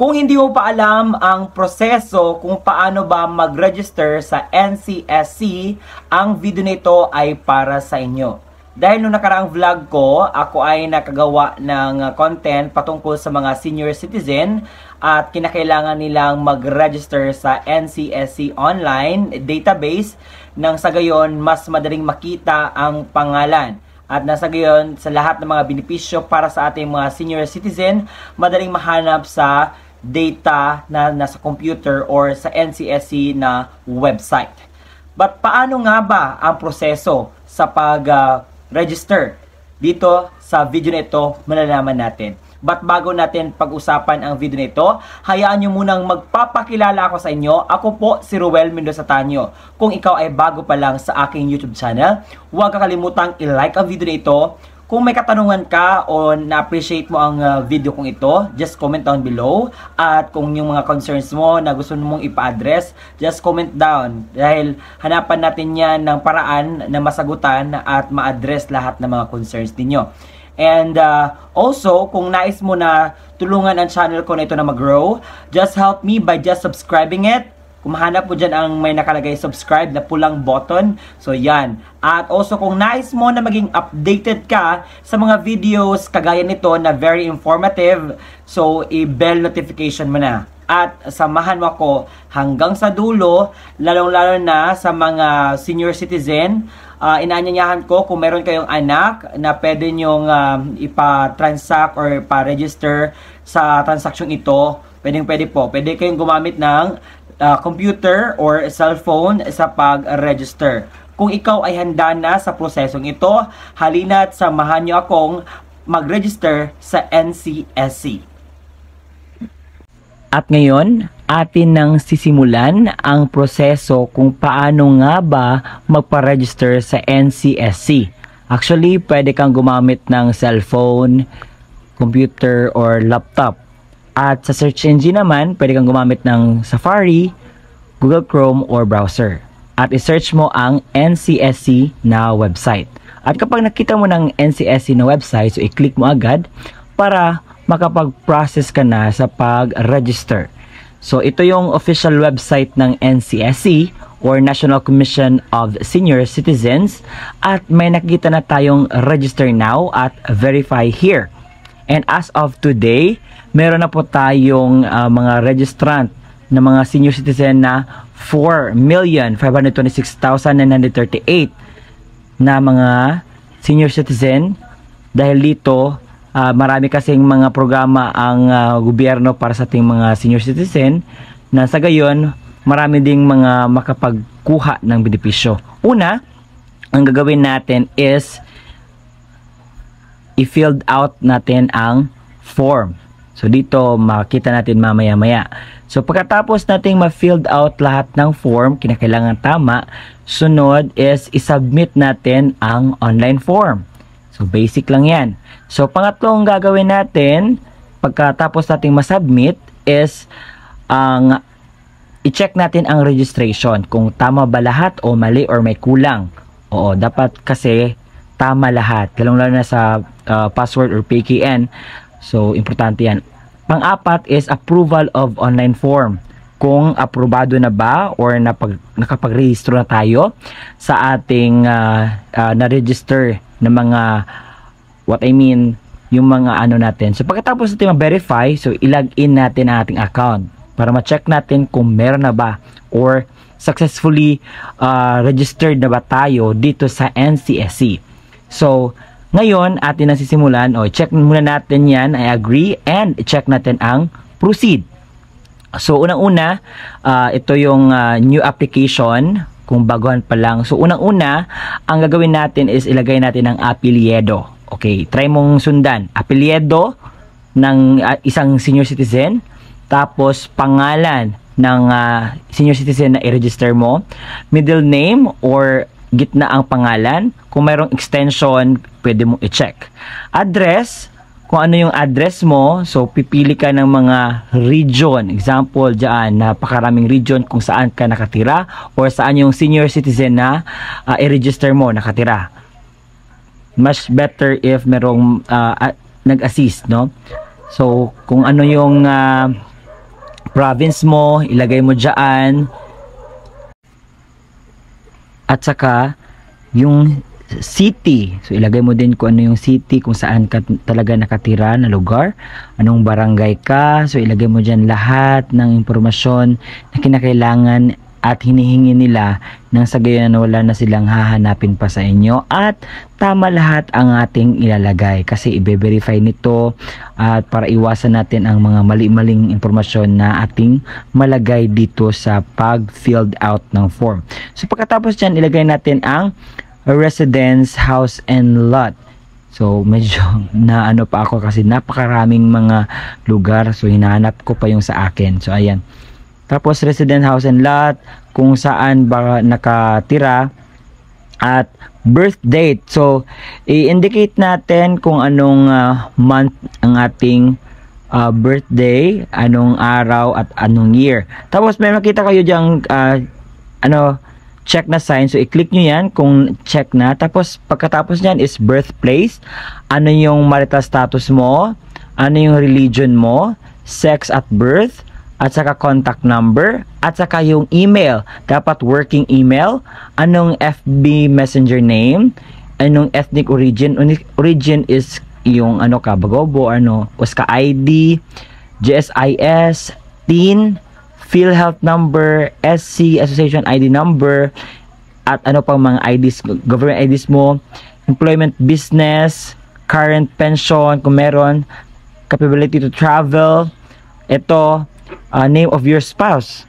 Kung hindi mo pa alam ang proseso kung paano ba mag-register sa NCSC, ang video nito ay para sa inyo. Dahil nung nakaraang vlog ko, ako ay nakagawa ng content patungkol sa mga senior citizen at kinakailangan nilang mag-register sa NCSC online database nang sa gayon mas madaling makita ang pangalan. At nasa gayon sa lahat ng mga benepisyo para sa ating mga senior citizen, madaling mahanap sa data na nasa computer or sa NCSC na website. But paano nga ba ang proseso sa pag-register? Dito sa video na ito, malalaman natin. But bago natin pag-usapan ang video na ito, hayaan nyo munang magpapakilala ako sa inyo. Ako po si Ruel Mendoza Tanyo. Kung ikaw ay bago pa lang sa aking YouTube channel, huwag kakalimutang i-like ang video na ito. Kung may katanungan ka o na-appreciate mo ang video kong ito, just comment down below. At kung yung mga concerns mo na gusto mong ipa-address, just comment down. Dahil hanapan natin yan ng paraan na masagutan at ma-address lahat ng mga concerns ninyo. And also, kung nais mo na tulungan ang channel ko na ito na mag-grow, just help me by just subscribing it. Kung mahanap mo dyan ang may nakalagay subscribe na pulang button, so yan. At also kung nais mo na maging updated ka sa mga videos kagaya nito na very informative, so i-bell notification mo na. At samahan mo ako hanggang sa dulo, lalong-lalo na sa mga senior citizen. Inaanyayahan ko kung meron kayong anak na pwede nyong ipa-transact or ipa-register sa transaksyon ito. Pwede po. Pwede kayong gumamit ng computer or cellphone sa pag-register. Kung ikaw ay handa na sa prosesong ito, halina't samahan nyo akong mag-register sa NCSC. At ngayon, atin nang sisimulan ang proseso kung paano nga ba magpa-register sa NCSC. Actually, pwede kang gumamit ng cellphone, computer, or laptop. At sa search engine naman, pwede kang gumamit ng Safari, Google Chrome, or browser. At i-search mo ang NCSC na website. At kapag nakita mo ng NCSC na website, so i-click mo agad para makapag-process ka na sa pag-register. So ito yung official website ng NCSC or National Commission of Senior Citizens. At may nakita na tayong register now at verify here. And as of today, meron na po tayong mga registrant na mga senior citizen na 4,526,938 na mga senior citizen. Dahil dito, marami kasing mga programa ang gobyerno para sa ating mga senior citizen na sa gayon, marami ding mga makapagkuha ng benepisyo. Una, ang gagawin natin is i-filled out natin ang form. So dito makita natin mamaya-maya. So pagkatapos nating ma-filled out lahat ng form, kinakailangan tama, sunod is i-submit natin ang online form. So basic lang yan. So pangatlong gagawin natin, pagkatapos nating ma-submit is ang i-check natin ang registration. Kung tama ba lahat o mali or may kulang. Oo, dapat kasi tama lahat. Lalong-lalo na sa password or PKN. So, importante yan. Pang-apat is approval of online form. Kung aprobado na ba or nakapag-rehistro na tayo sa ating na-register na mga, yung mga ano natin. So, pagkatapos natin ma-verify, so i-login natin ang ating account para ma-check natin kung meron na ba or successfully registered na ba tayo dito sa NCSC. So, ngayon, atin na sisimulan, check muna natin yan, I agree, and check natin ang proceed. So, unang-una, ito yung new application, kung baguhan pa lang. So, unang-una, ang gagawin natin is ilagay natin ang apelyido. Okay, try mong sundan. Apelyido ng isang senior citizen, tapos pangalan ng senior citizen na i-register mo, middle name or gitna ang pangalan. Kung mayroong extension, pwede mong i-check. Address, kung ano yung address mo, so pipili ka ng mga region. Example dyan, napakaraming region kung saan ka nakatira or saan yung senior citizen na i-register mo nakatira. Much better if merong nag-assist, no? So, kung ano yung province mo, ilagay mo dyan. At saka, yung city. So, ilagay mo din kung ano yung city, kung saan ka talaga nakatira na lugar. Anong barangay ka. So, ilagay mo dyan lahat ng impormasyon na kinakailangan at hinihingi nila nang sa gayon na wala na silang hahanapin pa sa inyo. At tama lahat ang ating ilalagay kasi i-verify nito at para iwasan natin ang mga mali-maling impormasyon na ating malagay dito sa pag-filled out ng form. So, pagkatapos dyan, ilagay natin ang residence, house, and lot. So, medyo na ano pa ako kasi napakaraming mga lugar. So, hinahanap ko pa yung sa akin. So, ayan. Tapos, residence, house, and lot, kung saan ba nakatira, at birth date. So, i-indicate natin kung anong month ang ating birthday, anong araw, at anong year. Tapos, may makita kayo diyang, check na sign. So, i-click nyo yan kung check na. Tapos, pagkatapos nyan is birthplace. Ano yung marital status mo? Ano yung religion mo? Sex at birth? At saka contact number, at saka yung email. Dapat working email. Anong FB messenger name, anong ethnic origin. Origin is yung ano ka, Bagobo, Uska ID, GSIS, TIN, PhilHealth number, SC, Association ID number, at ano pang mga IDs, government IDs mo, employment, business, current pension, kung meron, capability to travel, ito, name of your spouse.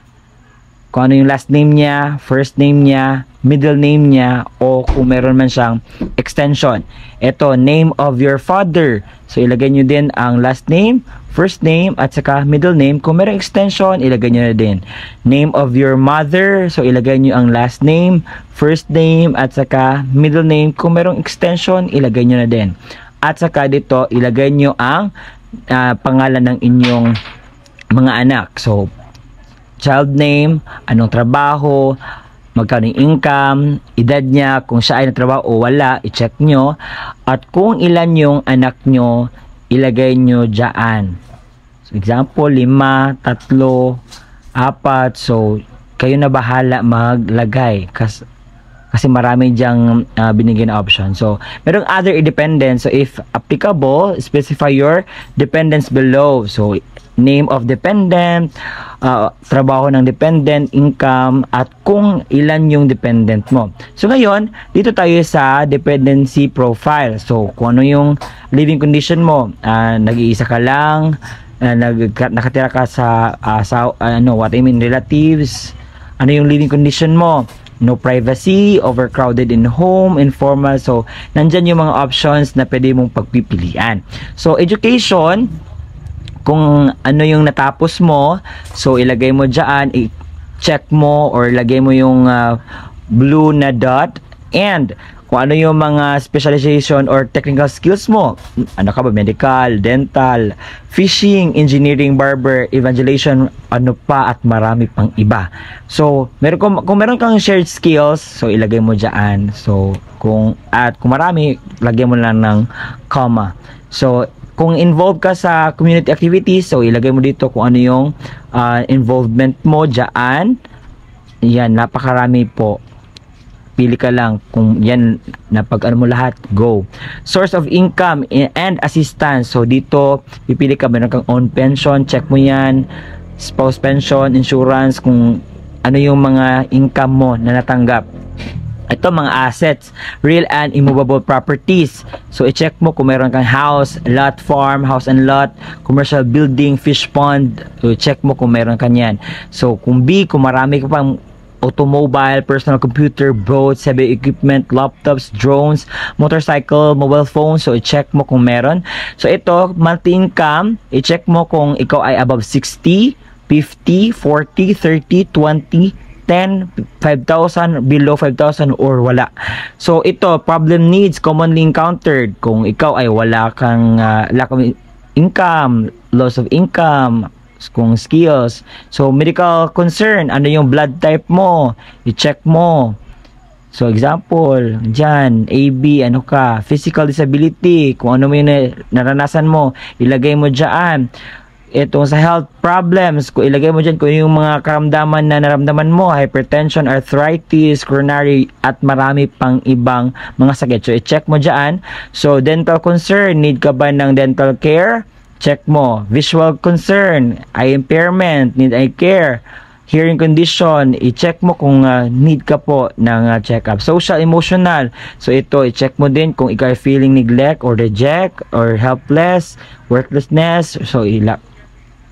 Kung ano yung last name niya, first name niya, middle name niya, o kung meron man siyang extension. Ito, name of your father. So, ilagay nyo din ang last name, first name, at saka middle name. Kung meron extension, ilagay nyo na din. Name of your mother. So, ilagay nyo ang last name, first name, at saka middle name. Kung merong extension, ilagay nyo na din. At saka dito, ilagay nyo ang pangalan ng inyong mga anak. So, child name, anong trabaho, magkano yung income, edad niya, kung siya ay nagtrabaho o wala, i-check nyo. At kung ilan yung anak nyo, ilagay nyo dyan. So, example, 5, 3, 4. So, kayo na bahala maglagay. Kasi marami dyang binigyan na option. So, merong other dependents. So, if applicable, specify your dependents below. So, name of dependent, trabaho ng dependent, income, at kung ilan yung dependent mo. So, ngayon, dito tayo sa dependency profile. So, kung ano yung living condition mo, nag-iisa ka lang, nakatira ka sa, relatives, ano yung living condition mo, no privacy, overcrowded in home, informal. So, nandyan yung mga options na pwede mong pagpipilian. So, education, kung ano yung natapos mo, so ilagay mo dyan, i-check mo or ilagay mo yung blue na dot, and kung ano yung mga specialization or technical skills mo, ano ka ba, medical, dental, fishing, engineering, barber, evangelization, ano pa, at marami pang iba. So, kung meron kang shared skills, so ilagay mo dyan. So, kung marami, lagyan mo lang ng comma. So, kung involved ka sa community activities, so ilagay mo dito kung ano yung involvement mo dyan. Yan, napakarami po. Pili ka lang kung yan, napag-ano mo lahat, go. Source of income and assistance. So dito, pipili ka, meron kang own pension, check mo yan. Spouse pension, insurance, kung ano yung mga income mo na natanggap. Ito, mga assets, real and immovable properties. So, i-check mo kung meron kang house, lot, farm, house and lot, commercial building, fish pond. So, i-check mo kung meron ka yan. So, kung marami ka pang automobile, personal computer, boats, heavy equipment, laptops, drones, motorcycle, mobile phone. So, i-check mo kung meron. So, ito, monthly income, i-check mo kung ikaw ay above 60, 50, 40, 30, 20, 10, 5,000, below 5,000 or wala. So ito, problem needs commonly encountered. Kung ikaw ay wala kang lack of income, loss of income, kung skills. So medical concern, ano yung blood type mo, i-check mo. So example, dyan, AB, ano ka, physical disability, kung ano mo yung naranasan mo, ilagay mo dyan. itong sa health problems, kung ilagay mo dyan kung yung mga karamdaman na naramdaman mo, hypertension, arthritis, coronary, at marami pang ibang mga sakit. So, i-check mo dyan. So, dental concern, need ka ba ng dental care? Check mo. Visual concern, eye impairment, need eye care. Hearing condition, i-check mo kung need ka po ng check-up. Social, emotional, so ito, i-check mo din kung ikaw ay feeling neglect or reject or helpless, worthlessness, so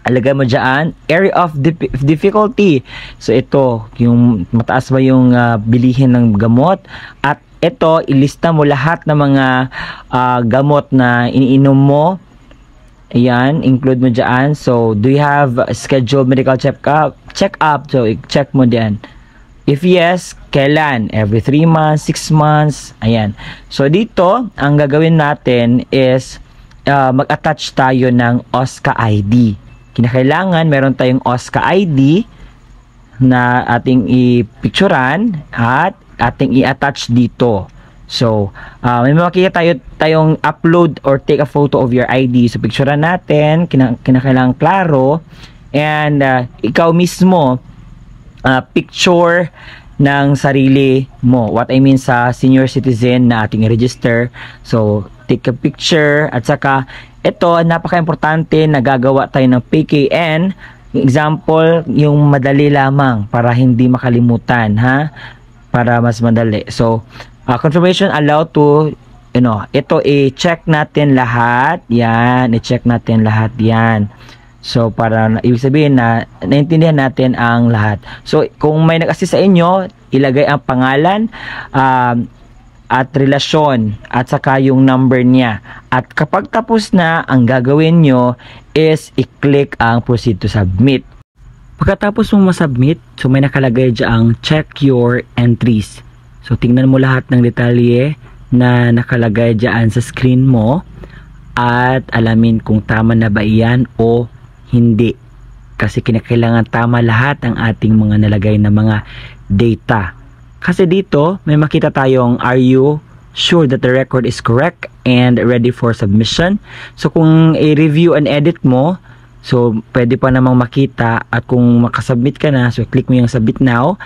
alagay mo dyan. Area of difficulty, so ito, yung mataas ba yung bilihin ng gamot, at ito, ilista mo lahat ng mga gamot na iniinom mo. Ayan, include mo dyan. So, do you have a scheduled medical check-up? So, i-check mo dyan. If yes, kailan? Every 3 months, 6 months? Ayan. So, dito, ang gagawin natin is mag-attach tayo ng OSCA ID. Kinakailangan, meron tayong OSCA ID na ating i-picturean at ating i-attach dito. So, may makikita tayong upload or take a photo of your ID. So, picturean natin, kinakailangan klaro. And, ikaw mismo, picture ng sarili mo. What I mean sa senior citizen na ating register. So, take a picture. At saka, ito, napaka-importante na gagawa tayo ng PKN. Example, yung madali lamang para hindi makalimutan, ha? Para mas madali. So, confirmation allowed to, ito i-check natin lahat. Yan, i-check natin lahat yan. So, para ibig sabihin na naintindihan natin ang lahat. So, kung may nag-assist sa inyo, ilagay ang pangalan at relasyon at saka yung number niya. At kapag tapos na, ang gagawin nyo is i-click ang proceed to submit. Pagkatapos mong masubmit, so may nakalagay dyan check your entries. So, tingnan mo lahat ng detalye na nakalagay dyan sa screen mo at alamin kung tama na ba iyan o hindi. Kasi kinakailangan tama lahat ang ating mga nalagay na mga data. Kasi dito, may makita tayong are you sure that the record is correct and ready for submission? So, kung i-review and edit mo, so, pwede pa namang makita at kung makasubmit ka na, so click mo yung submit now.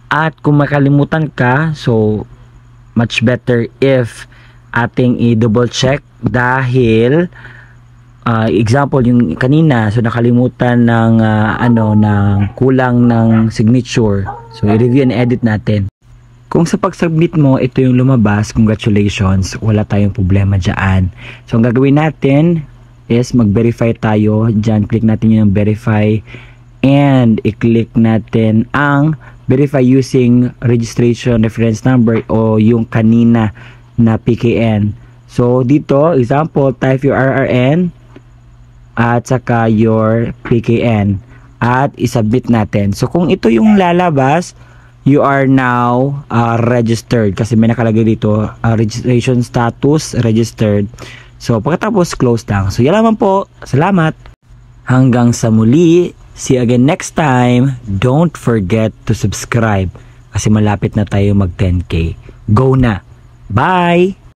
At kung makalimutan ka, so much better if ating i-double check dahil example yung kanina, so nakalimutan ng ng kulang ng signature. So i-review and edit natin. Kung sa pag-submit mo ito yung lumabas, congratulations, wala tayong problema diyan. So ang gagawin natin is mag-verify tayo. Diyan click natin yung verify and i-click natin ang verify using registration reference number o yung kanina na PKN. So, dito, example, type your RRN at saka your PKN at isubmit natin. So, kung ito yung lalabas, you are now registered kasi may nakalagay dito, registration status, registered. So, pagkatapos, close lang. So, yan naman po. Salamat. Hanggang sa muli. See you again next time. Don't forget to subscribe kasi malapit na tayo mag 10K. Go na. Bye!